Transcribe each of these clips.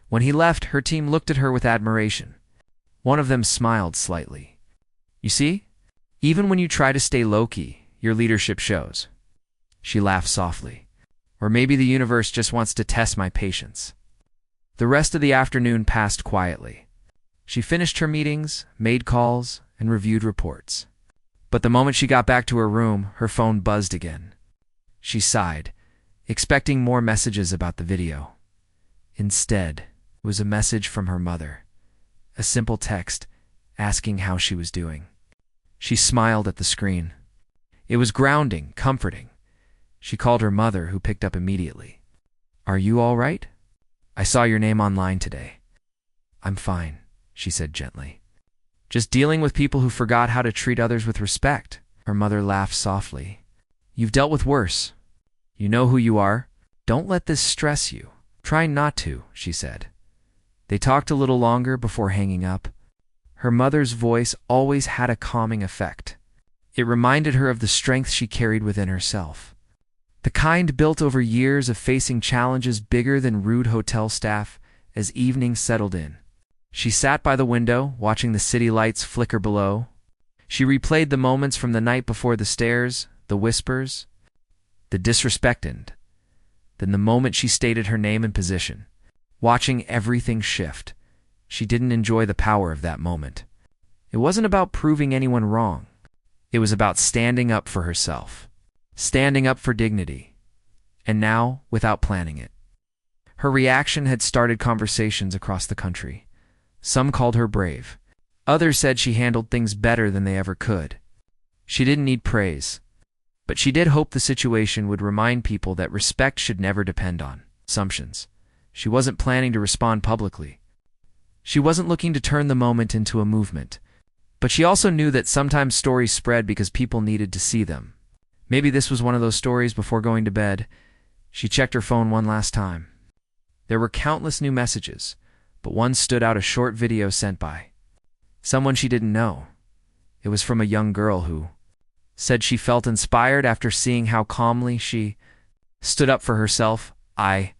When he left, her team looked at her with admiration. One of them smiled slightly. "You see? Even when you try to stay low-key, your leadership shows." She laughed softly. "Or maybe the universe just wants to test my patience." The rest of the afternoon passed quietly. She finished her meetings, made calls, and reviewed reports. But the moment she got back to her room, her phone buzzed again. She sighed, expecting more messages about the video. Instead, it was a message from her mother. A simple text asking how she was doing. She smiled at the screen. It was grounding, comforting. She called her mother, who picked up immediately. "Are you all right? I saw your name online today." "I'm fine," she said gently. "Just dealing with people who forgot how to treat others with respect." Her mother laughed softly. "You've dealt with worse. You know who you are. Don't let this stress you." "Try not to," she said. They talked a little longer before hanging up. Her mother's voice always had a calming effect. It reminded her of the strength she carried within herself. The kind built over years of facing challenges bigger than rude hotel staff. As evening settled in, she sat by the window, watching the city lights flicker below. She replayed the moments from the night before: the stares, the whispers, the disrespect, and then the moment she stated her name and position. Watching everything shift, she didn't enjoy the power of that moment. It wasn't about proving anyone wrong. It was about standing up for herself, standing up for dignity. And now, without planning it, her reaction had started conversations across the country. Some called her brave. Others said she handled things better than they ever could. She didn't need praise, but she did hope the situation would remind people that respect should never depend on assumptions. She wasn't planning to respond publicly. She wasn't looking to turn the moment into a movement. But she also knew that sometimes stories spread because people needed to see them. Maybe this was one of those stories. Before going to bed, she checked her phone one last time. There were countless new messages, but one stood out: a short video sent by someone she didn't know. It was from a young girl who said she felt inspired after seeing how calmly she stood up for herself. "I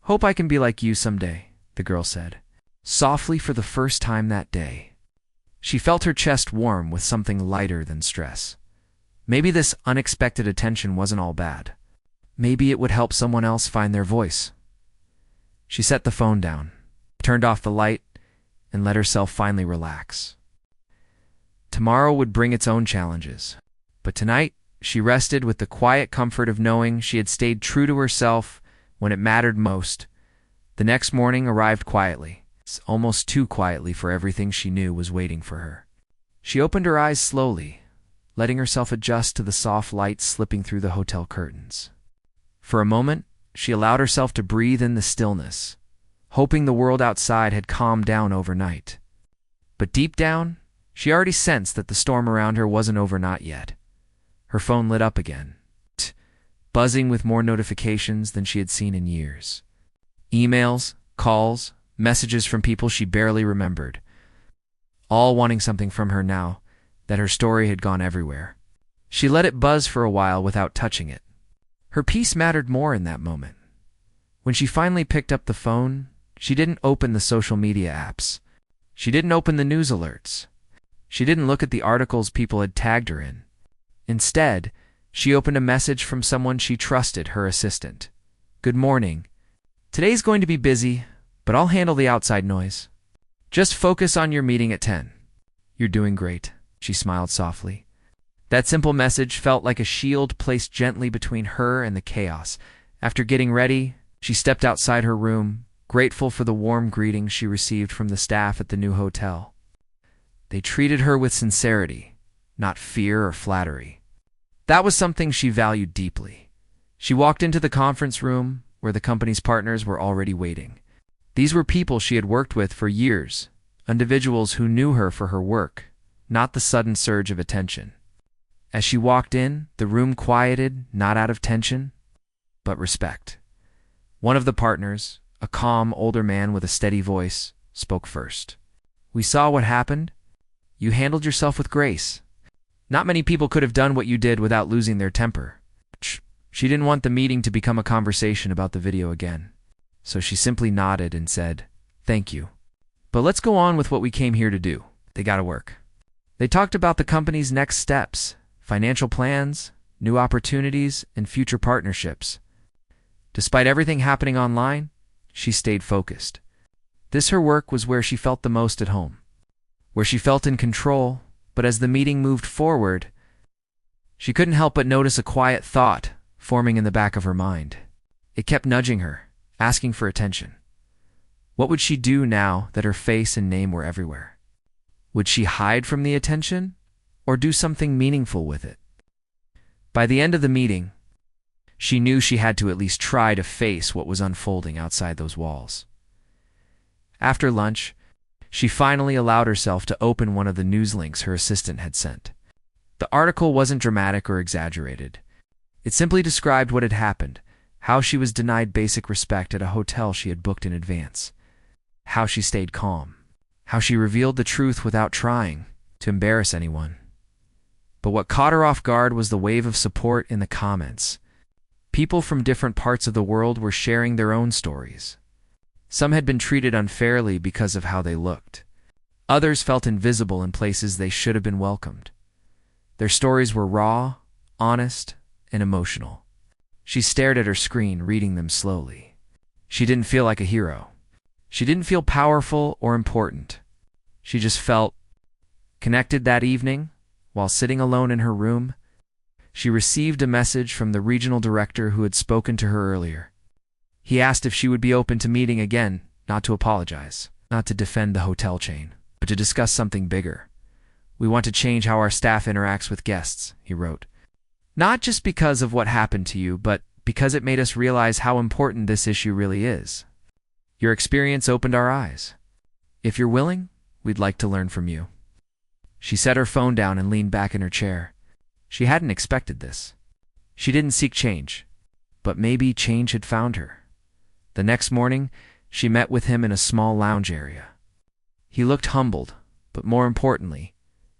hope I can be like you someday," the girl said, softly for the first time that day. She felt her chest warm with something lighter than stress. Maybe this unexpected attention wasn't all bad. Maybe it would help someone else find their voice. She set the phone down, turned off the light, and let herself finally relax. Tomorrow would bring its own challenges, but tonight she rested with the quiet comfort of knowing she had stayed true to herself when it mattered most. The next morning arrived quietly, almost too quietly for everything she knew was waiting for her. She opened her eyes slowly, letting herself adjust to the soft light slipping through the hotel curtains. For a moment, she allowed herself to breathe in the stillness, hoping the world outside had calmed down overnight. But deep down, she already sensed that the storm around her wasn't over, not yet. Her phone lit up again, buzzing with more notifications than she had seen in years. Emails, calls, messages from people she barely remembered, all wanting something from her now that her story had gone everywhere. She let it buzz for a while without touching it. Her peace mattered more in that moment. When she finally picked up the phone, she didn't open the social media apps. She didn't open the news alerts. She didn't look at the articles people had tagged her in. Instead, she opened a message from someone she trusted, her assistant. "Good morning. Today's going to be busy, but I'll handle the outside noise. Just focus on your meeting at 10. "You're doing great," she smiled softly. That simple message felt like a shield placed gently between her and the chaos. After getting ready, she stepped outside her room, grateful for the warm greetings she received from the staff at the new hotel. They treated her with sincerity, not fear or flattery. That was something she valued deeply. She walked into the conference room where the company's partners were already waiting. These were people she had worked with for years, individuals who knew her for her work, not the sudden surge of attention. As she walked in, the room quieted, not out of tension, but respect. One of the partners, a calm, older man with a steady voice, spoke first. "We saw what happened. You handled yourself with grace. Not many people could have done what you did without losing their temper." She didn't want the meeting to become a conversation about the video again, so she simply nodded and said, "Thank you. But let's go on with what we came here to do." They got to work. They talked about the company's next steps, financial plans, new opportunities, and future partnerships. Despite everything happening online, she stayed focused. Her work was where she felt the most at home, where she felt in control. But as the meeting moved forward, she couldn't help but notice a quiet thought forming in the back of her mind. It kept nudging her, asking for attention. What would she do now that her face and name were everywhere? Would she hide from the attention, or do something meaningful with it? By the end of the meeting, she knew she had to at least try to face what was unfolding outside those walls. After lunch, she finally allowed herself to open one of the news links her assistant had sent. The article wasn't dramatic or exaggerated. It simply described what had happened, how she was denied basic respect at a hotel she had booked in advance, how she stayed calm, how she revealed the truth without trying to embarrass anyone. But what caught her off guard was the wave of support in the comments. People from different parts of the world were sharing their own stories. Some had been treated unfairly because of how they looked. Others felt invisible in places they should have been welcomed. Their stories were raw, honest, and emotional. She stared at her screen, reading them slowly. She didn't feel like a hero. She didn't feel powerful or important. She just felt connected. That evening, while sitting alone in her room, she received a message from the regional director who had spoken to her earlier. He asked if she would be open to meeting again, not to apologize, not to defend the hotel chain, but to discuss something bigger. "We want to change how our staff interacts with guests," he wrote. "Not just because of what happened to you, but because it made us realize how important this issue really is. Your experience opened our eyes. If you're willing, we'd like to learn from you." She set her phone down and leaned back in her chair. She hadn't expected this. She didn't seek change, but maybe change had found her. The next morning, she met with him in a small lounge area. He looked humbled, but more importantly,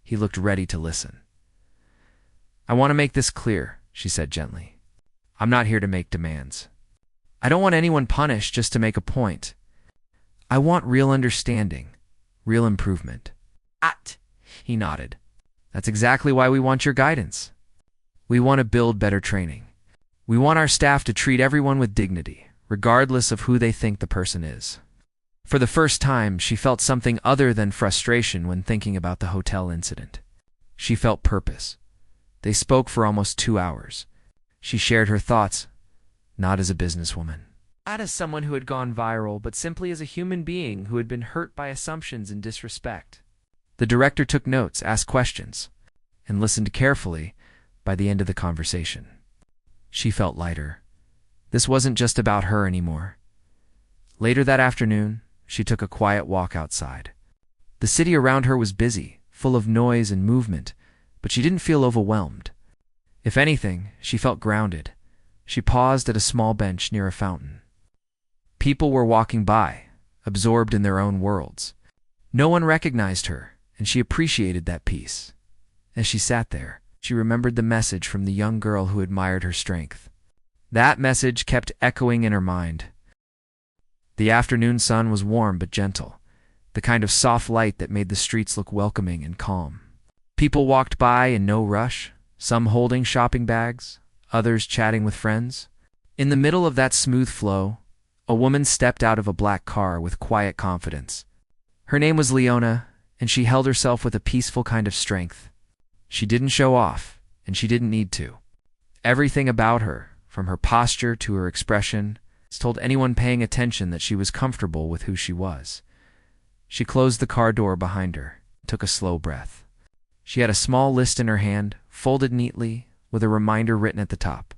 he looked ready to listen. "I want to make this clear," she said gently. "I'm not here to make demands. I don't want anyone punished just to make a point. I want real understanding, real improvement." He nodded. "That's exactly why we want your guidance. We want to build better training. We want our staff to treat everyone with dignity, regardless of who they think the person is." For the first time, she felt something other than frustration when thinking about the hotel incident. She felt purpose. They spoke for almost 2 hours. She shared her thoughts, not as a businesswoman, not as someone who had gone viral, but simply as a human being who had been hurt by assumptions and disrespect. The director took notes, asked questions, and listened carefully. By the end of the conversation, she felt lighter. This wasn't just about her anymore. Later that afternoon, she took a quiet walk outside. The city around her was busy, full of noise and movement, but she didn't feel overwhelmed. If anything, she felt grounded. She paused at a small bench near a fountain. People were walking by, absorbed in their own worlds. No one recognized her, and she appreciated that peace. As she sat there, she remembered the message from the young girl who admired her strength. That message kept echoing in her mind. The afternoon sun was warm but gentle, the kind of soft light that made the streets look welcoming and calm. People walked by in no rush, some holding shopping bags, others chatting with friends. In the middle of that smooth flow, a woman stepped out of a black car with quiet confidence. Her name was Leona, and she held herself with a peaceful kind of strength. She didn't show off, and she didn't need to. Everything about her, from her posture to her expression, told anyone paying attention that she was comfortable with who she was. She closed the car door behind her, took a slow breath. She had a small list in her hand, folded neatly, with a reminder written at the top.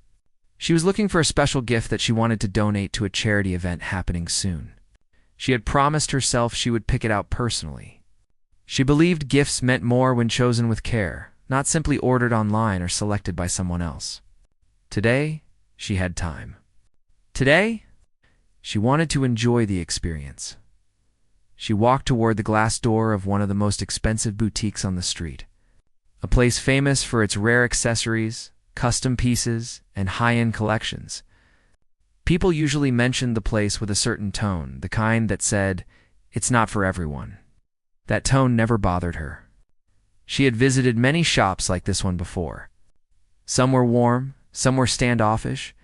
She was looking for a special gift that she wanted to donate to a charity event happening soon. She had promised herself she would pick it out personally. She believed gifts meant more when chosen with care, not simply ordered online or selected by someone else. Today, she had time. Today, she wanted to enjoy the experience. She walked toward the glass door of one of the most expensive boutiques on the street, a place famous for its rare accessories, custom pieces, and high-end collections. People usually mentioned the place with a certain tone, the kind that said, It's not for everyone. That tone never bothered her. She had visited many shops like this one before. Some were warm, some were standoffish,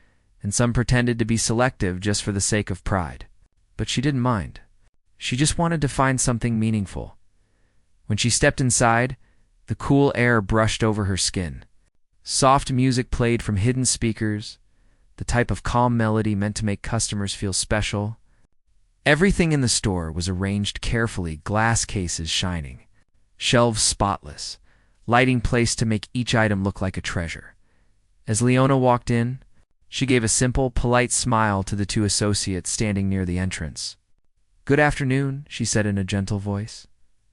and some pretended to be selective just for the sake of pride. But she didn't mind. She just wanted to find something meaningful. When she stepped inside, the cool air brushed over her skin. Soft music played from hidden speakers, the type of calm melody meant to make customers feel special. Everything in the store was arranged carefully, glass cases shining, shelves spotless, lighting placed to make each item look like a treasure. As Leona walked in, she gave a simple, polite smile to the two associates standing near the entrance. "Good afternoon," she said in a gentle voice.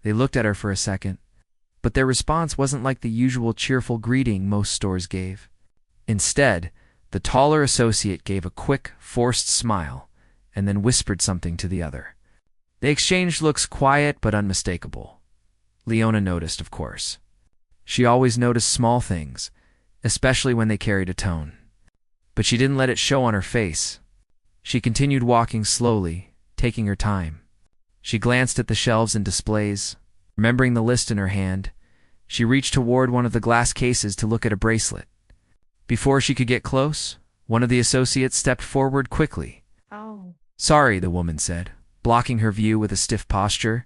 They looked at her for a second, but their response wasn't like the usual cheerful greeting most stores gave. Instead, the taller associate gave a quick, forced smile and then whispered something to the other. They exchanged looks, quiet but unmistakable. Leona noticed, of course. She always noticed small things, especially when they carried a tone. But she didn't let it show on her face. She continued walking slowly, taking her time. She glanced at the shelves and displays. Remembering the list in her hand, she reached toward one of the glass cases to look at a bracelet. Before she could get close, one of the associates stepped forward quickly. Oh. "Sorry," the woman said, blocking her view with a stiff posture.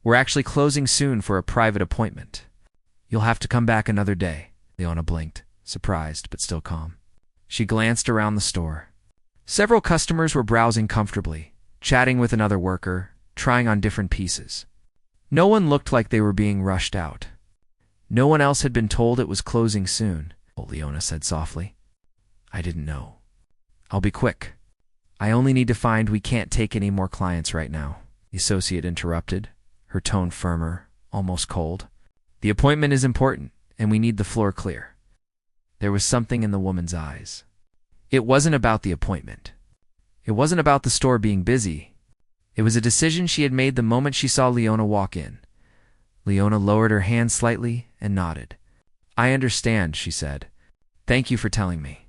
"We're actually closing soon for a private appointment. You'll have to come back another day." Leona blinked, surprised but still calm. She glanced around the store. Several customers were browsing comfortably, chatting with another worker, trying on different pieces. No one looked like they were being rushed out. No one else had been told it was closing soon, Leona said softly. "I didn't know. I'll be quick. I only need to find we can't take any more clients right now," the associate interrupted, her tone firmer, almost cold. "The appointment is important, and we need the floor clear." There was something in the woman's eyes. It wasn't about the appointment. It wasn't about the store being busy. It was a decision she had made the moment she saw Leona walk in. Leona lowered her hand slightly and nodded. "I understand," she said. "Thank you for telling me."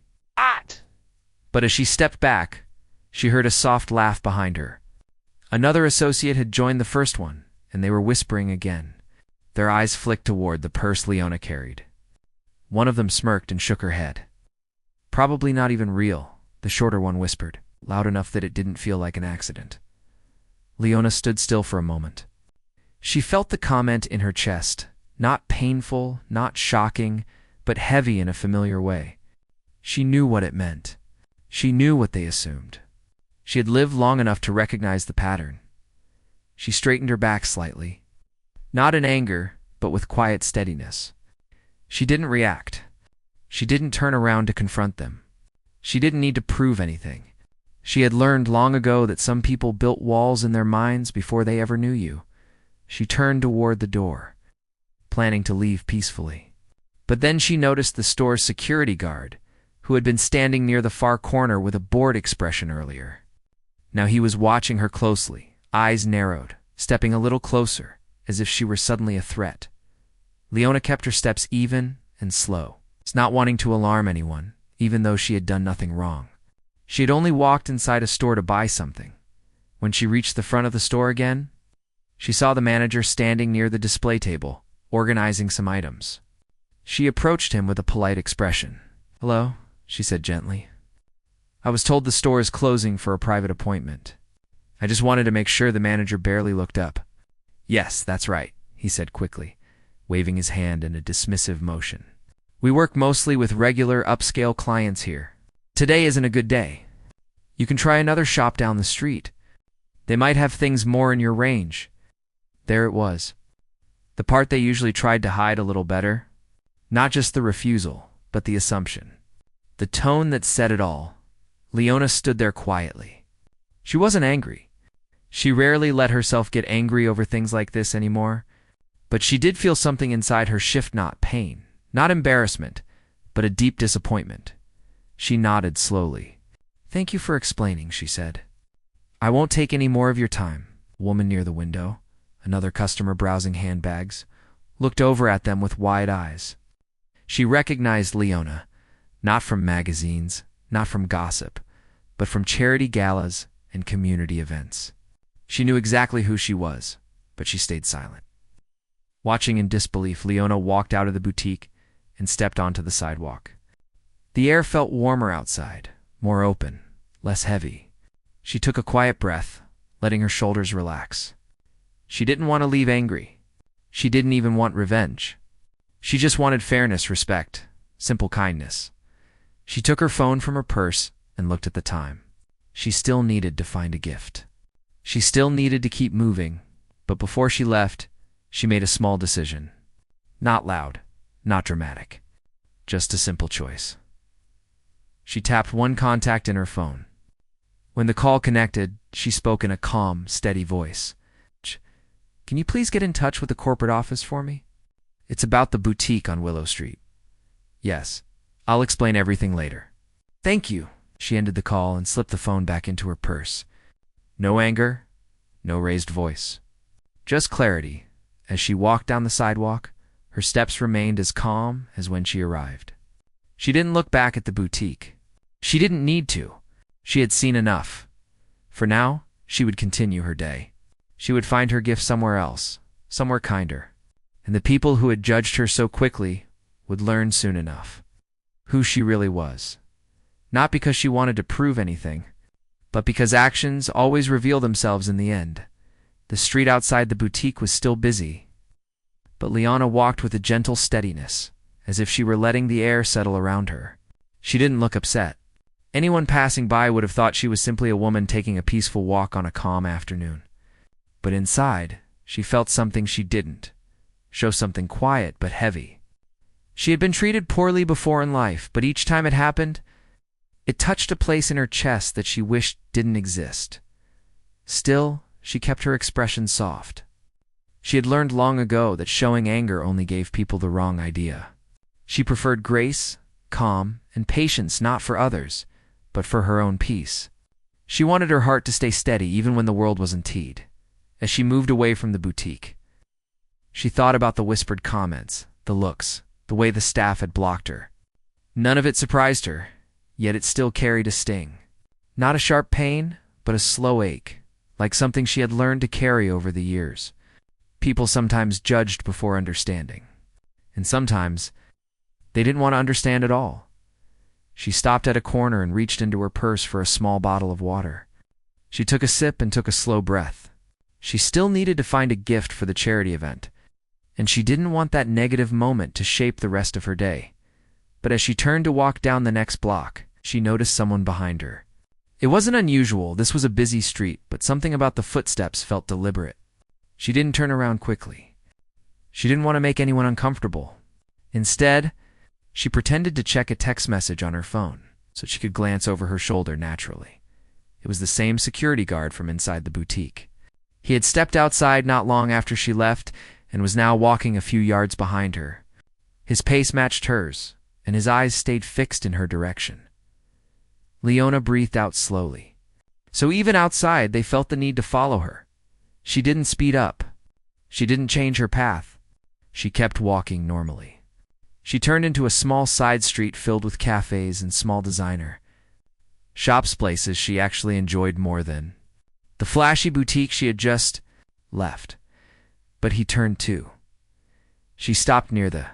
But as she stepped back, she heard a soft laugh behind her. Another associate had joined the first one, and they were whispering again. Their eyes flicked toward the purse Leona carried. One of them smirked and shook her head. "Probably not even real," the shorter one whispered, loud enough that it didn't feel like an accident. Leona stood still for a moment. She felt the comment in her chest, not painful, not shocking, but heavy in a familiar way. She knew what it meant. She knew what they assumed. She had lived long enough to recognize the pattern. She straightened her back slightly, not in anger, but with quiet steadiness. She didn't react. She didn't turn around to confront them. She didn't need to prove anything. She had learned long ago that some people built walls in their minds before they ever knew you. She turned toward the door, planning to leave peacefully. But then she noticed the store's security guard, who had been standing near the far corner with a bored expression earlier. Now he was watching her closely, eyes narrowed, stepping a little closer, as if she were suddenly a threat. Leona kept her steps even and slow, not wanting to alarm anyone, even though she had done nothing wrong. She had only walked inside a store to buy something. When she reached the front of the store again, she saw the manager standing near the display table, organizing some items. She approached him with a polite expression. "Hello," she said gently. "I was told the store is closing for a private appointment." I just wanted to make sure. The manager barely looked up. "Yes, that's right," he said quickly, waving his hand in a dismissive motion. "We work mostly with regular upscale clients here. Today isn't a good day. You can try another shop down the street. They might have things more in your range." There it was. The part they usually tried to hide a little better. Not just the refusal, but the assumption. The tone that said it all. Leona stood there quietly. She wasn't angry. She rarely let herself get angry over things like this anymore. But she did feel something inside her shift, not pain, not embarrassment, but a deep disappointment. She nodded slowly. "Thank you for explaining," she said. "I won't take any more of your time." A woman near the window, another customer browsing handbags, looked over at them with wide eyes. She recognized Leona, not from magazines, not from gossip, but from charity galas and community events. She knew exactly who she was, but she stayed silent. Watching in disbelief, Leona walked out of the boutique and stepped onto the sidewalk. The air felt warmer outside, more open, less heavy. She took a quiet breath, letting her shoulders relax. She didn't want to leave angry. She didn't even want revenge. She just wanted fairness, respect, simple kindness. She took her phone from her purse and looked at the time. She still needed to find a gift. She still needed to keep moving, but before she left, she made a small decision. Not loud, not dramatic, just a simple choice. She tapped one contact in her phone. When the call connected, she spoke in a calm, steady voice. "Can you please get in touch with the corporate office for me? It's about the boutique on Willow Street." "Yes, I'll explain everything later." "Thank you." She ended the call and slipped the phone back into her purse. No anger, no raised voice. Just clarity. As she walked down the sidewalk, her steps remained as calm as when she arrived. She didn't look back at the boutique. She didn't need to. She had seen enough. For now, she would continue her day. She would find her gift somewhere else, somewhere kinder. And the people who had judged her so quickly would learn soon enough who she really was. Not because she wanted to prove anything, but because actions always reveal themselves in the end. The street outside the boutique was still busy, but Leona walked with a gentle steadiness, as if she were letting the air settle around her. She didn't look upset. Anyone passing by would have thought she was simply a woman taking a peaceful walk on a calm afternoon. But inside, she felt something she didn't. Show something quiet but heavy. She had been treated poorly before in life, but each time it happened, it touched a place in her chest that she wished didn't exist. Still, she kept her expression soft. She had learned long ago that showing anger only gave people the wrong idea. She preferred grace, calm, and patience not for others, but for her own peace. She wanted her heart to stay steady even when the world wasn't teed. As she moved away from the boutique, she thought about the whispered comments, the looks, the way the staff had blocked her. None of it surprised her, yet it still carried a sting. Not a sharp pain, but a slow ache, like something she had learned to carry over the years. People sometimes judged before understanding, and sometimes they didn't want to understand at all. She stopped at a corner and reached into her purse for a small bottle of water. She took a sip and took a slow breath. She still needed to find a gift for the charity event, and she didn't want that negative moment to shape the rest of her day. But as she turned to walk down the next block, she noticed someone behind her. It wasn't unusual, this was a busy street, but something about the footsteps felt deliberate. She didn't turn around quickly. She didn't want to make anyone uncomfortable. Instead, she pretended to check a text message on her phone so she could glance over her shoulder naturally. It was the same security guard from inside the boutique. He had stepped outside not long after she left and was now walking a few yards behind her. His pace matched hers, and his eyes stayed fixed in her direction. Leona breathed out slowly. So even outside, they felt the need to follow her. She didn't speed up. She didn't change her path. She kept walking normally. She turned into a small side street filled with cafes and small designer shops, places she actually enjoyed more than the flashy boutique she had just left. But he turned too. She stopped near the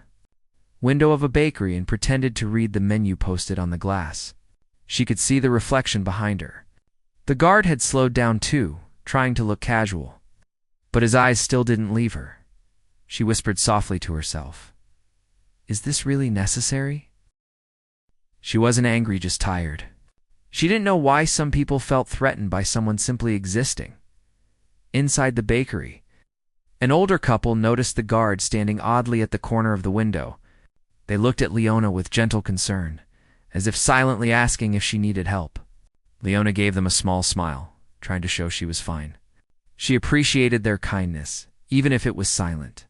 window of a bakery and pretended to read the menu posted on the glass. She could see the reflection behind her. The guard had slowed down too, trying to look casual. But his eyes still didn't leave her. She whispered softly to herself, "Is this really necessary?" She wasn't angry, just tired. She didn't know why some people felt threatened by someone simply existing. Inside the bakery, an older couple noticed the guard standing oddly at the corner of the window. They looked at Leona with gentle concern, as if silently asking if she needed help. Leona gave them a small smile, trying to show she was fine. She appreciated their kindness, even if it was silent.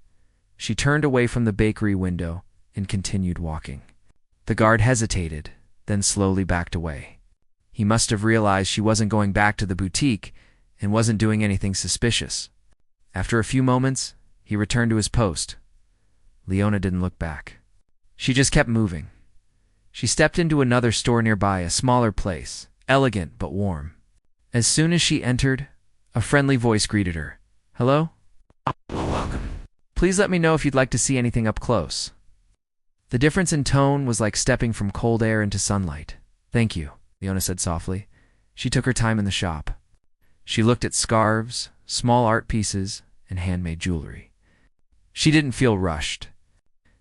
She turned away from the bakery window and continued walking. The guard hesitated, then slowly backed away. He must have realized she wasn't going back to the boutique and wasn't doing anything suspicious. After a few moments, he returned to his post. Leona didn't look back. She just kept moving. She stepped into another store nearby, a smaller place, elegant but warm. As soon as she entered, A friendly voice greeted her. Hello? Well, welcome. Please let me know if you'd like to see anything up close. The difference in tone was like stepping from cold air into sunlight. Thank you, Leona said softly. She took her time in the shop. She looked at scarves, small art pieces, and handmade jewelry. She didn't feel rushed.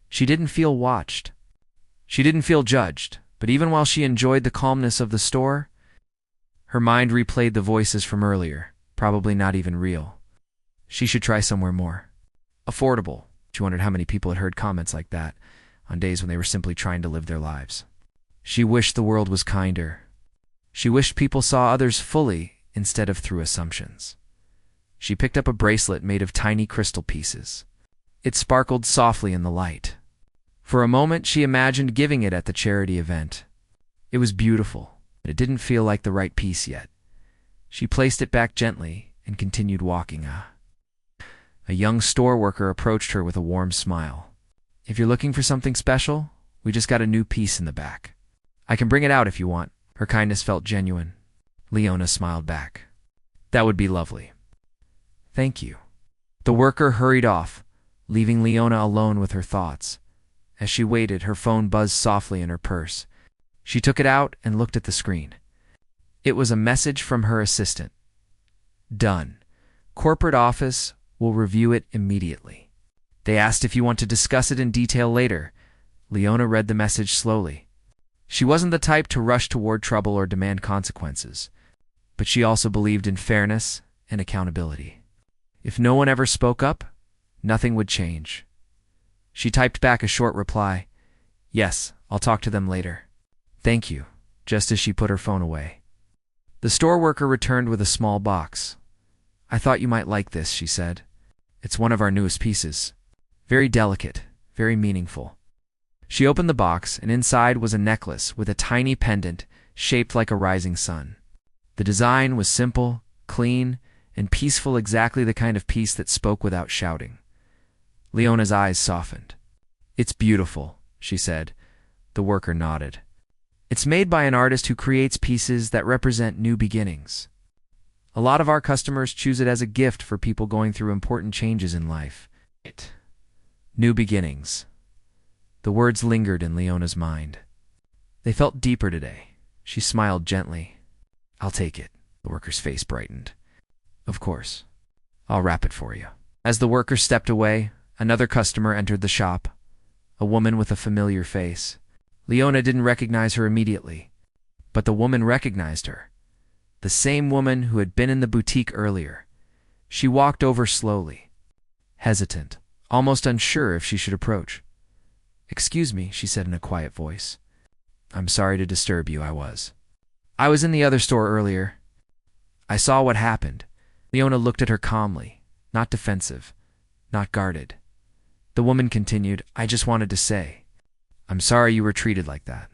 She didn't feel watched. She didn't feel judged, but even while she enjoyed the calmness of the store, her mind replayed the voices from earlier, probably not even real. She should try somewhere more affordable. She wondered how many people had heard comments like that on days when they were simply trying to live their lives. She wished the world was kinder. She wished people saw others fully instead of through assumptions. She picked up a bracelet made of tiny crystal pieces. It sparkled softly in the light. For a moment, she imagined giving it at the charity event. It was beautiful, but it didn't feel like the right piece yet. She placed it back gently and continued walking. A young store worker approached her with a warm smile. If you're looking for something special, we just got a new piece in the back. I can bring it out if you want. Her kindness felt genuine. Leona smiled back. That would be lovely. Thank you. The worker hurried off, leaving Leona alone with her thoughts. As she waited, her phone buzzed softly in her purse. She took it out and looked at the screen. It was a message from her assistant. Done. Corporate office will review it immediately. They asked if you want to discuss it in detail later. Leona read the message slowly. She wasn't the type to rush toward trouble or demand consequences, but she also believed in fairness and accountability. If no one ever spoke up, nothing would change. She typed back a short reply. Yes, I'll talk to them later. Thank you, just as she put her phone away. The store worker returned with a small box. I thought you might like this, she said. It's one of our newest pieces. Very delicate, very meaningful. She opened the box, and inside was a necklace with a tiny pendant shaped like a rising sun. The design was simple, clean, and peaceful, exactly the kind of piece that spoke without shouting. Leona's eyes softened. It's beautiful, she said. The worker nodded. It's made by an artist who creates pieces that represent new beginnings. A lot of our customers choose it as a gift for people going through important changes in life. New beginnings. The words lingered in Leona's mind. They felt deeper today. She smiled gently. I'll take it. The worker's face brightened. Of course. I'll wrap it for you. As the worker stepped away, another customer entered the shop, a woman with a familiar face. Leona didn't recognize her immediately, but the woman recognized her. The same woman who had been in the boutique earlier. She walked over slowly, hesitant, almost unsure if she should approach. Excuse me, she said in a quiet voice. I'm sorry to disturb you, I was in the other store earlier. I saw what happened. Leona looked at her calmly, not defensive, not guarded. The woman continued, I just wanted to say, I'm sorry you were treated like that.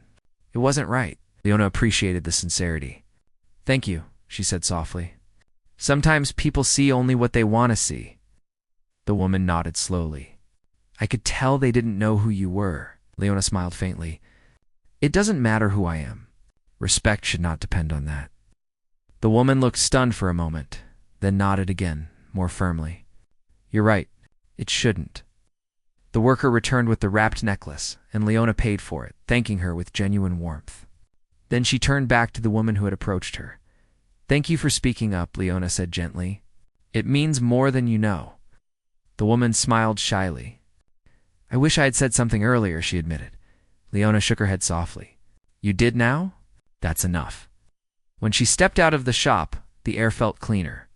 It wasn't right. Leona appreciated the sincerity. Thank you, she said softly. Sometimes people see only what they want to see. The woman nodded slowly. I could tell they didn't know who you were. Leona smiled faintly. It doesn't matter who I am. Respect should not depend on that. The woman looked stunned for a moment, then nodded again, more firmly. You're right. It shouldn't. The worker returned with the wrapped necklace, and Leona paid for it, thanking her with genuine warmth. Then she turned back to the woman who had approached her. Thank you for speaking up, Leona said gently. It means more than you know. The woman smiled shyly. I wish I had said something earlier, she admitted. Leona shook her head softly. You did now? That's enough. When she stepped out of the shop, the air felt cleaner.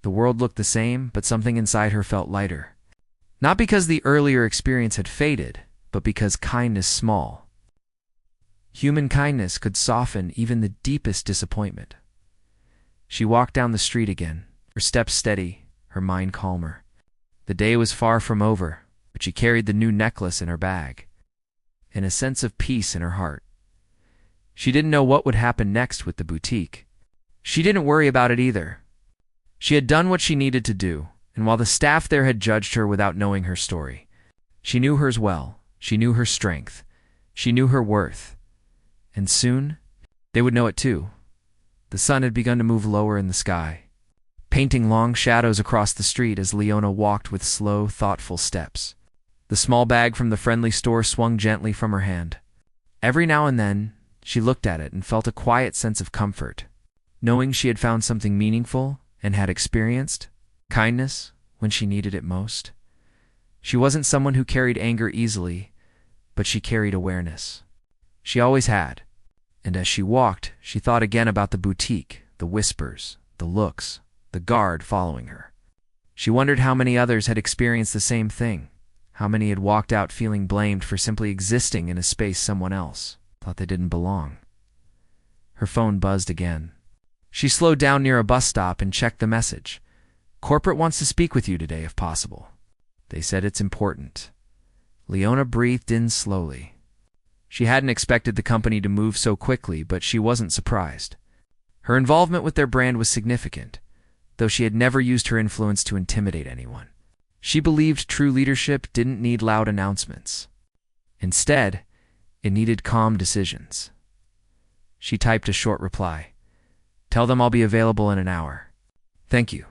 The world looked the same, but something inside her felt lighter. Not because the earlier experience had faded, but because kindness small. Human kindness could soften even the deepest disappointment. She walked down the street again, her steps steady, her mind calmer. The day was far from over, but she carried the new necklace in her bag, and a sense of peace in her heart. She didn't know what would happen next with the boutique. She didn't worry about it either. She had done what she needed to do, and while the staff there had judged her without knowing her story, she knew hers well, she knew her strength, she knew her worth. And soon, they would know it too. The sun had begun to move lower in the sky. painting long shadows across the street as Leona walked with slow, thoughtful steps. The small bag from the friendly store swung gently from her hand. Every now and then, she looked at it and felt a quiet sense of comfort, knowing she had found something meaningful and had experienced kindness when she needed it most. She wasn't someone who carried anger easily, but she carried awareness. She always had. And as she walked, she thought again about the boutique, the whispers, the looks, the guard following her. She wondered how many others had experienced the same thing, how many had walked out feeling blamed for simply existing in a space someone else thought they didn't belong. Her phone buzzed again. She slowed down near a bus stop and checked the message. "Corporate wants to speak with you today if possible. They said it's important." Leona breathed in slowly. She hadn't expected the company to move so quickly, but she wasn't surprised. Her involvement with their brand was significant, though she had never used her influence to intimidate anyone. She believed true leadership didn't need loud announcements. Instead, it needed calm decisions. She typed a short reply. "Tell them I'll be available in an hour. Thank you."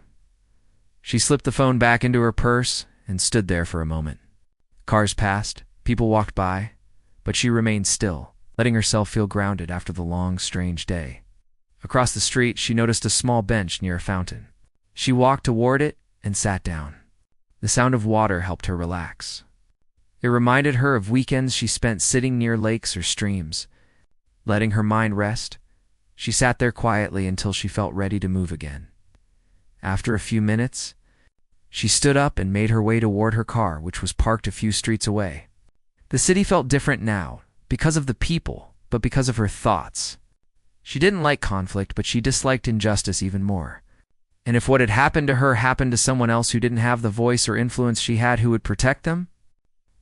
She slipped the phone back into her purse and stood there for a moment. Cars passed, people walked by, but she remained still, letting herself feel grounded after the long, strange day. Across the street, she noticed a small bench near a fountain. She walked toward it and sat down. The sound of water helped her relax. It reminded her of weekends she spent sitting near lakes or streams. Letting her mind rest, she sat there quietly until she felt ready to move again. After a few minutes, she stood up and made her way toward her car, which was parked a few streets away. The city felt different now, because of the people, but because of her thoughts. She didn't like conflict, but she disliked injustice even more. And if what had happened to her happened to someone else who didn't have the voice or influence she had, who would protect them?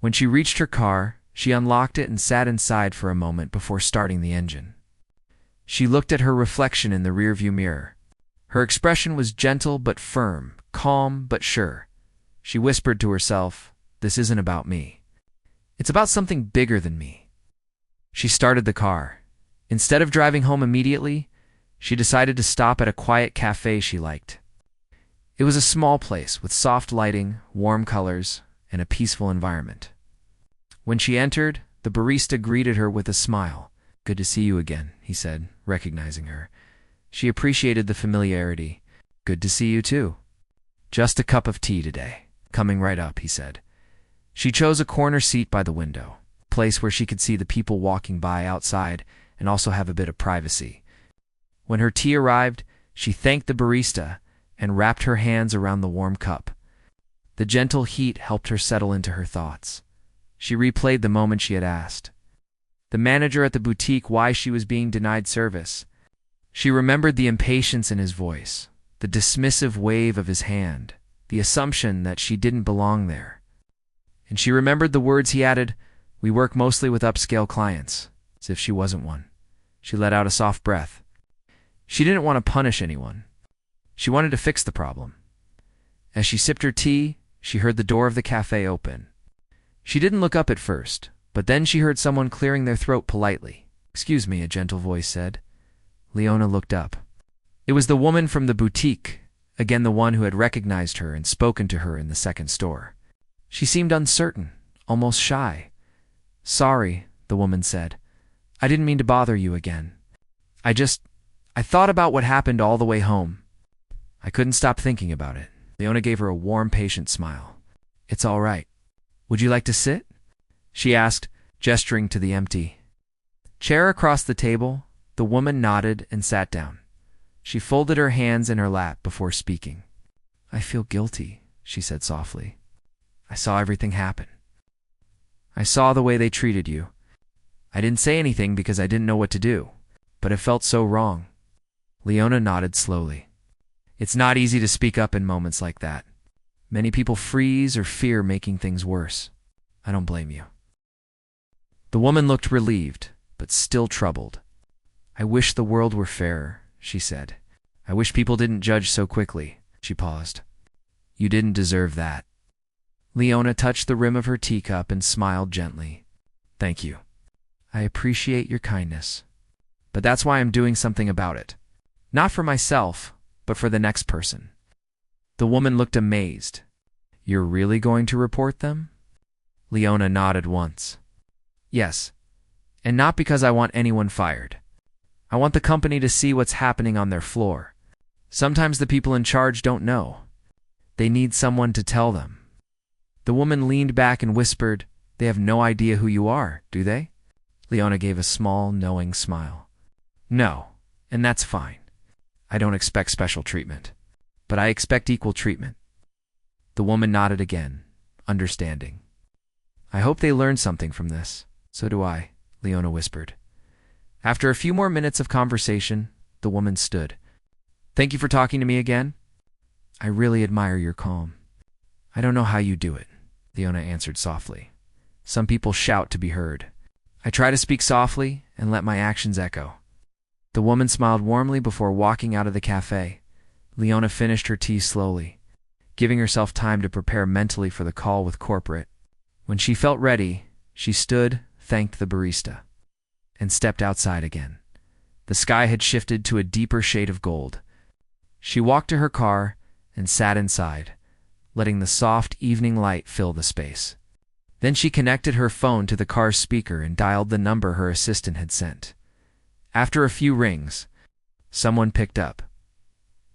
When she reached her car, she unlocked it and sat inside for a moment before starting the engine. She looked at her reflection in the rearview mirror. Her expression was gentle but firm, calm but sure. She whispered to herself, "This isn't about me. It's about something bigger than me." She started the car. Instead of driving home immediately, she decided to stop at a quiet cafe she liked. It was a small place with soft lighting, warm colors, and a peaceful environment. When she entered, the barista greeted her with a smile. "Good to see you again," he said, recognizing her. She appreciated the familiarity. "Good to see you too." "Just a cup of tea today. Coming right up," he said. She chose a corner seat by the window, a place where she could see the people walking by outside and also have a bit of privacy. When her tea arrived, she thanked the barista and wrapped her hands around the warm cup. The gentle heat helped her settle into her thoughts. She replayed the moment she had asked the manager at the boutique why she was being denied service. She remembered the impatience in his voice, the dismissive wave of his hand, the assumption that she didn't belong there. And she remembered the words he added, "We work mostly with upscale clients," as if she wasn't one. She let out a soft breath. She didn't want to punish anyone. She wanted to fix the problem. As she sipped her tea, she heard the door of the cafe open. She didn't look up at first, but then she heard someone clearing their throat politely. "Excuse me," a gentle voice said. Leona looked up. It was the woman from the boutique, again the one who had recognized her and spoken to her in the second store. She seemed uncertain, almost shy. "Sorry," the woman said. "I didn't mean to bother you again. I thought about what happened all the way home. I couldn't stop thinking about it." Leona gave her a warm, patient smile. "It's all right. Would you like to sit?" she asked, gesturing to the empty chair across the table. The woman nodded and sat down. She folded her hands in her lap before speaking. "I feel guilty," she said softly. "I saw everything happen. I saw the way they treated you. I didn't say anything because I didn't know what to do, but it felt so wrong." Leona nodded slowly. It's not easy to speak up in moments like that. Many people freeze or fear making things worse. I don't blame you. The woman looked relieved, but still troubled. "I wish the world were fairer," she said. "I wish people didn't judge so quickly." She paused. "You didn't deserve that." Leona touched the rim of her teacup and smiled gently. "Thank you. I appreciate your kindness. But that's why I'm doing something about it. Not for myself, but for the next person. The woman looked amazed. You're really going to report them? Leona nodded once. Yes, and not because I want anyone fired. I want the company to see what's happening on their floor. Sometimes the people in charge don't know. They need someone to tell them. The woman leaned back and whispered, They have no idea who you are, do they? Leona gave a small, knowing smile. No, and that's fine. I don't expect special treatment, but I expect equal treatment. The woman nodded again, understanding. I hope they learn something from this. So do I, Leona whispered. After a few more minutes of conversation, the woman stood. Thank you for talking to me again. I really admire your calm. I don't know how you do it, Leona answered softly. Some people shout to be heard. I try to speak softly and let my actions echo. The woman smiled warmly before walking out of the cafe. Leona finished her tea slowly, giving herself time to prepare mentally for the call with corporate. When she felt ready, she stood, thanked the barista, and stepped outside again. The sky had shifted to a deeper shade of gold. She walked to her car and sat inside, letting the soft evening light fill the space. Then she connected her phone to the car's speaker and dialed the number her assistant had sent. After a few rings, someone picked up.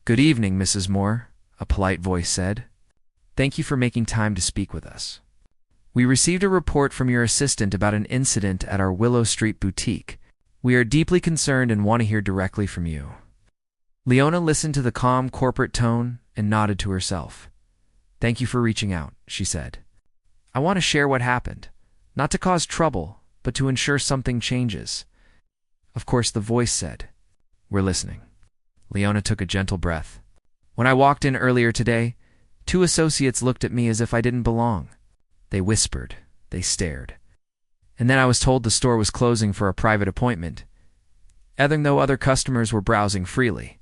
Good evening, Mrs. Moore, a polite voice said. Thank you for making time to speak with us. We received a report from your assistant about an incident at our Willow Street boutique. We are deeply concerned and want to hear directly from you. Leona listened to the calm corporate tone and nodded to herself. Thank you for reaching out, she said. I want to share what happened, not to cause trouble, but to ensure something changes. Of course, the voice said, We're listening. Leona took a gentle breath. When I walked in earlier today, 2 associates looked at me as if I didn't belong. They whispered, they stared. And then I was told the store was closing for a private appointment, even though other customers were browsing freely.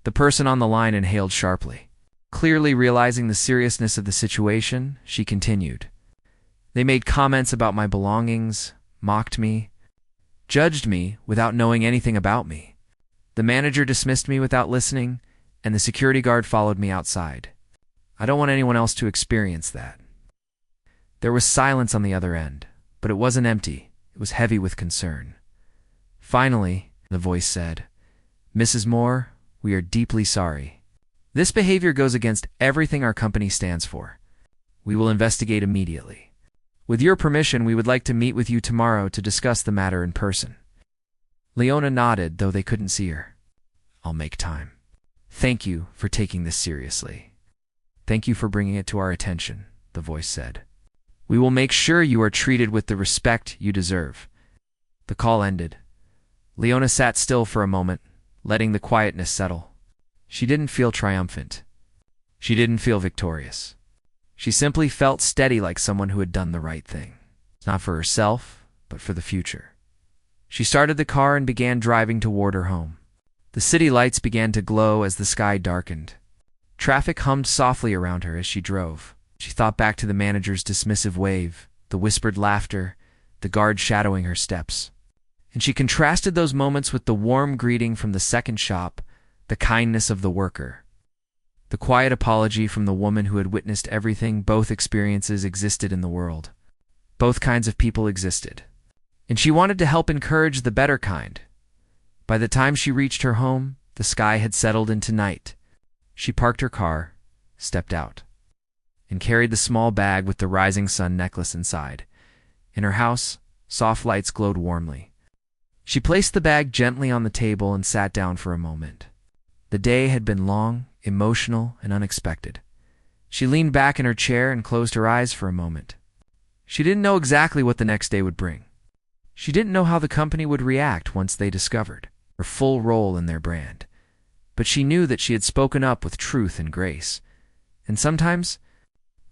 The person on the line inhaled sharply. Clearly realizing the seriousness of the situation, she continued. They made comments about my belongings, mocked me, judged me without knowing anything about me. The manager dismissed me without listening, and the security guard followed me outside. I don't want anyone else to experience that. There was silence on the other end, but it wasn't empty. It was heavy with concern. Finally, the voice said, Mrs. Moore, we are deeply sorry. This behavior goes against everything our company stands for. We will investigate immediately. With your permission, we would like to meet with you tomorrow to discuss the matter in person. Leona nodded, though they couldn't see her. I'll make time. Thank you for taking this seriously. Thank you for bringing it to our attention, the voice said. We will make sure you are treated with the respect you deserve. The call ended. Leona sat still for a moment, letting the quietness settle. She didn't feel triumphant. She didn't feel victorious. She simply felt steady, like someone who had done the right thing. Not for herself, but for the future. She started the car and began driving toward her home. The city lights began to glow as the sky darkened. Traffic hummed softly around her as she drove. She thought back to the manager's dismissive wave, the whispered laughter, the guard shadowing her steps. And she contrasted those moments with the warm greeting from the second shop, the kindness of the worker, the quiet apology from the woman who had witnessed everything. Both experiences existed in the world. Both kinds of people existed. And she wanted to help encourage the better kind. By the time she reached her home, the sky had settled into night. She parked her car, stepped out, and carried the small bag with the rising sun necklace inside. In her house, soft lights glowed warmly. She placed the bag gently on the table and sat down for a moment. The day had been long, emotional, and unexpected. She leaned back in her chair and closed her eyes for a moment. She didn't know exactly what the next day would bring. She didn't know how the company would react once they discovered her full role in their brand. But she knew that she had spoken up with truth and grace. And sometimes,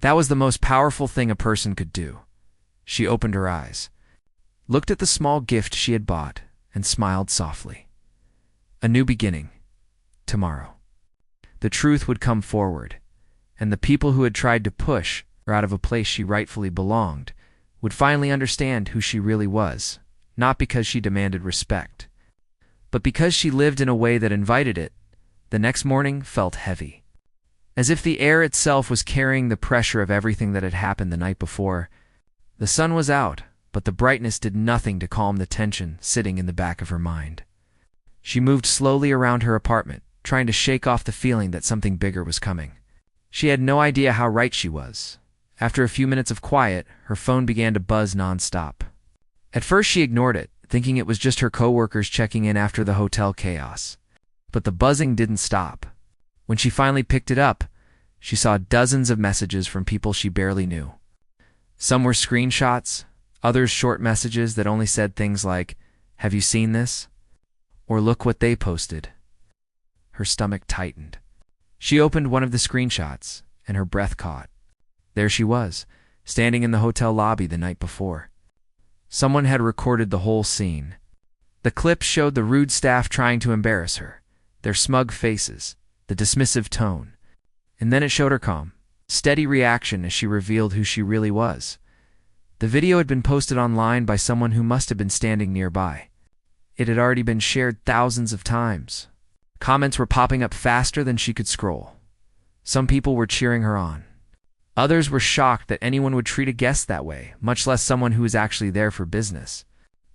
that was the most powerful thing a person could do. She opened her eyes, looked at the small gift she had bought, and smiled softly. A new beginning. Tomorrow. The truth would come forward, and the people who had tried to push her out of a place she rightfully belonged would finally understand who she really was, not because she demanded respect, but because she lived in a way that invited it. The next morning felt heavy. as if the air itself was carrying the pressure of everything that had happened the night before. The sun was out, but the brightness did nothing to calm the tension sitting in the back of her mind. She moved slowly around her apartment, trying to shake off the feeling that something bigger was coming. She had no idea how right she was. After a few minutes of quiet, her phone began to buzz nonstop. At first she ignored it, thinking it was just her coworkers checking in after the hotel chaos. But the buzzing didn't stop. When she finally picked it up, she saw dozens of messages from people she barely knew. Some were screenshots, others short messages that only said things like, "Have you seen this?" or "Look what they posted." Her stomach tightened. She opened one of the screenshots, and her breath caught. There she was, standing in the hotel lobby the night before. Someone had recorded the whole scene. The clip showed the rude staff trying to embarrass her, their smug faces, the dismissive tone. And then it showed her calm, steady reaction as she revealed who she really was. The video had been posted online by someone who must have been standing nearby. It had already been shared thousands of times. Comments were popping up faster than she could scroll. Some people were cheering her on. Others were shocked that anyone would treat a guest that way, much less someone who was actually there for business.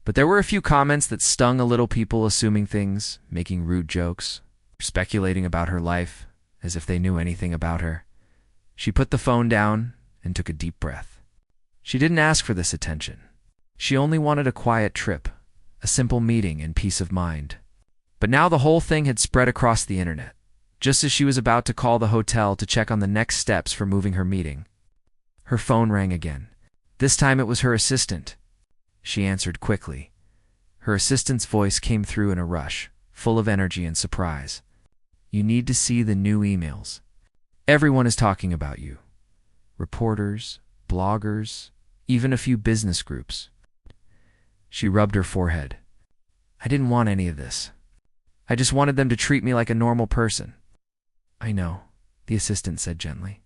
But there were a few comments that stung a little, people assuming things, making rude jokes, speculating about her life, as if they knew anything about her. She put the phone down and took a deep breath. She didn't ask for this attention. She only wanted a quiet trip, a simple meeting and peace of mind. But now the whole thing had spread across the internet. Just as she was about to call the hotel to check on the next steps for moving her meeting, her phone rang again. This time it was her assistant. She answered quickly. Her assistant's voice came through in a rush, full of energy and surprise. "You need to see the new emails. Everyone is talking about you. Reporters, bloggers, even a few business groups." She rubbed her forehead. "I didn't want any of this. I just wanted them to treat me like a normal person." "I know," the assistant said gently,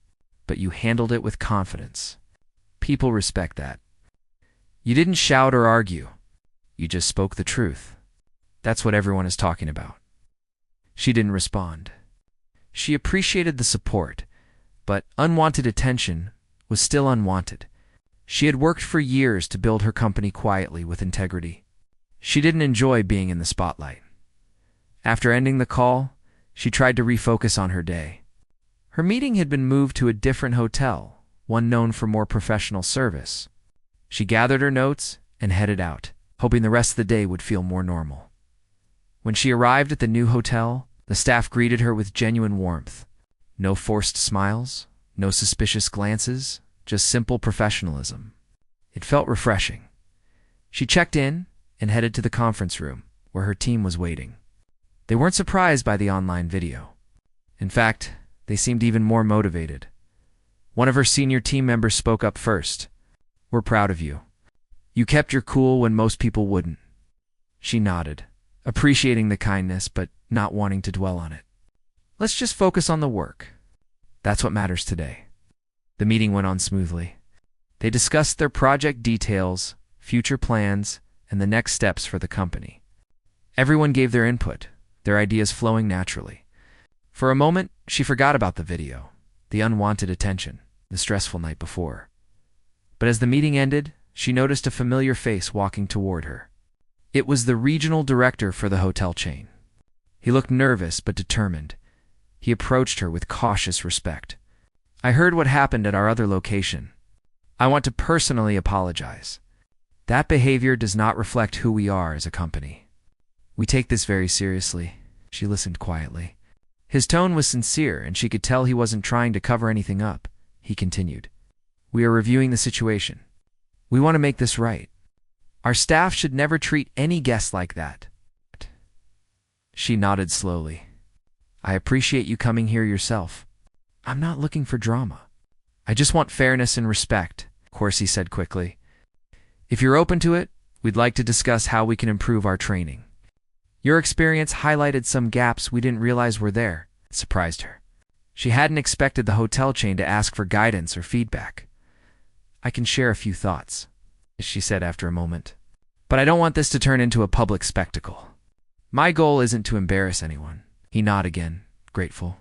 "but you handled it with confidence. People respect that. You didn't shout or argue. You just spoke the truth. That's what everyone is talking about." She didn't respond. She appreciated the support, but unwanted attention was still unwanted. She had worked for years to build her company quietly with integrity. She didn't enjoy being in the spotlight. After ending the call, she tried to refocus on her day. Her meeting had been moved to a different hotel, one known for more professional service. She gathered her notes and headed out, hoping the rest of the day would feel more normal. When she arrived at the new hotel, the staff greeted her with genuine warmth. No forced smiles, no suspicious glances, just simple professionalism. It felt refreshing. She checked in and headed to the conference room, where her team was waiting. They weren't surprised by the online video. In fact, they seemed even more motivated. One of her senior team members spoke up first. "We're proud of you. You kept your cool when most people wouldn't." She nodded, appreciating the kindness but not wanting to dwell on it. "Let's just focus on the work. That's what matters today." The meeting went on smoothly. They discussed their project details, future plans, and the next steps for the company. Everyone gave their input, their ideas flowing naturally. For a moment, she forgot about the video, the unwanted attention, the stressful night before. But as the meeting ended, she noticed a familiar face walking toward her. It was the regional director for the hotel chain. He looked nervous but determined. He approached her with cautious respect. "I heard what happened at our other location. I want to personally apologize. That behavior does not reflect who we are as a company. We take this very seriously." She listened quietly. His tone was sincere, and she could tell he wasn't trying to cover anything up. He continued, "We are reviewing the situation. We want to make this right. Our staff should never treat any guest like that." She nodded slowly. "I appreciate you coming here yourself. I'm not looking for drama. I just want fairness and respect," Corsi said quickly. "If you're open to it, we'd like to discuss how we can improve our training. Your experience highlighted some gaps we didn't realize were there." It surprised her. She hadn't expected the hotel chain to ask for guidance or feedback. "I can share a few thoughts," she said after a moment. "But I don't want this to turn into a public spectacle. My goal isn't to embarrass anyone." He nodded again, grateful.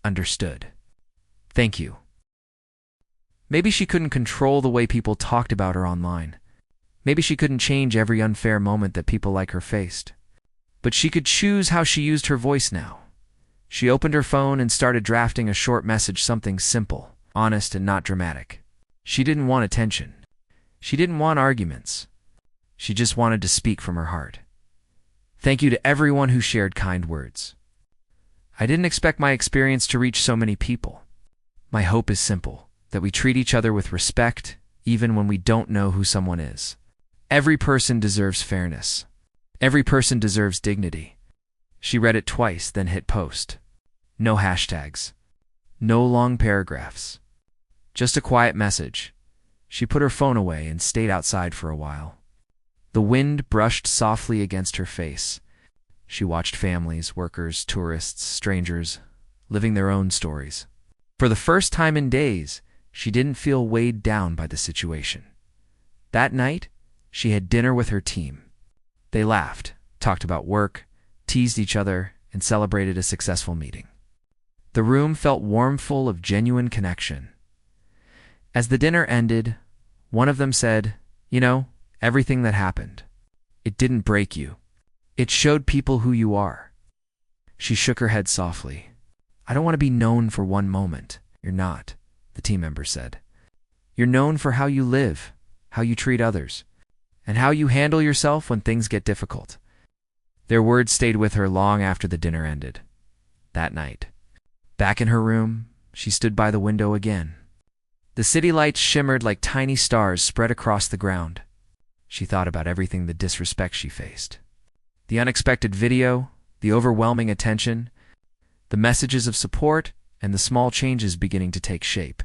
"Understood." Thank you. Maybe she couldn't control the way people talked about her online. Maybe she couldn't change every unfair moment that people like her faced. But she could choose how she used her voice now. She opened her phone and started drafting a short message, something simple, honest, and not dramatic. She didn't want attention. She didn't want arguments. She just wanted to speak from her heart. Thank you to everyone who shared kind words. I didn't expect my experience to reach so many people. My hope is simple, that we treat each other with respect, even when we don't know who someone is. Every person deserves fairness. Every person deserves dignity. She read it twice, then hit post. No hashtags. No long paragraphs. Just a quiet message. She put her phone away and stayed outside for a while. The wind brushed softly against her face. She watched families, workers, tourists, strangers, living their own stories. For the first time in days, she didn't feel weighed down by the situation. That night, she had dinner with her team. They laughed, talked about work, teased each other, and celebrated a successful meeting. The room felt warm, full of genuine connection. As the dinner ended, one of them said, "You know, everything that happened, it didn't break you. It showed people who you are." She shook her head softly. "I don't want to be known for one moment." "You're not," the team member said. "You're known for how you live, how you treat others, and how you handle yourself when things get difficult." Their words stayed with her long after the dinner ended. That night, back in her room, she stood by the window again. The city lights shimmered like tiny stars spread across the ground. She thought about everything, the disrespect she faced, the unexpected video, the overwhelming attention, the messages of support, and the small changes beginning to take shape.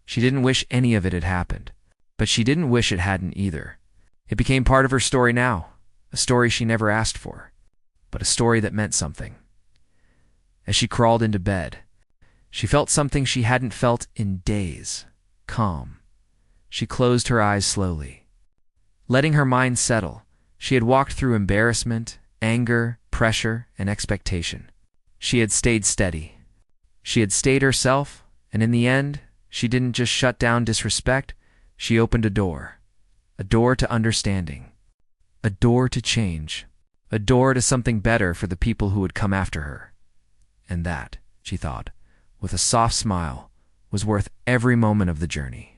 She didn't wish any of it had happened, but she didn't wish it hadn't either. It became part of her story now, a story she never asked for, but a story that meant something. As she crawled into bed, she felt something she hadn't felt in days: calm. She closed her eyes slowly. Letting her mind settle, she had walked through embarrassment, anger, pressure, and expectation. She had stayed steady. She had stayed herself, and in the end, she didn't just shut down disrespect, she opened a door to understanding, a door to change, a door to something better for the people who would come after her. And that, she thought, with a soft smile, was worth every moment of the journey.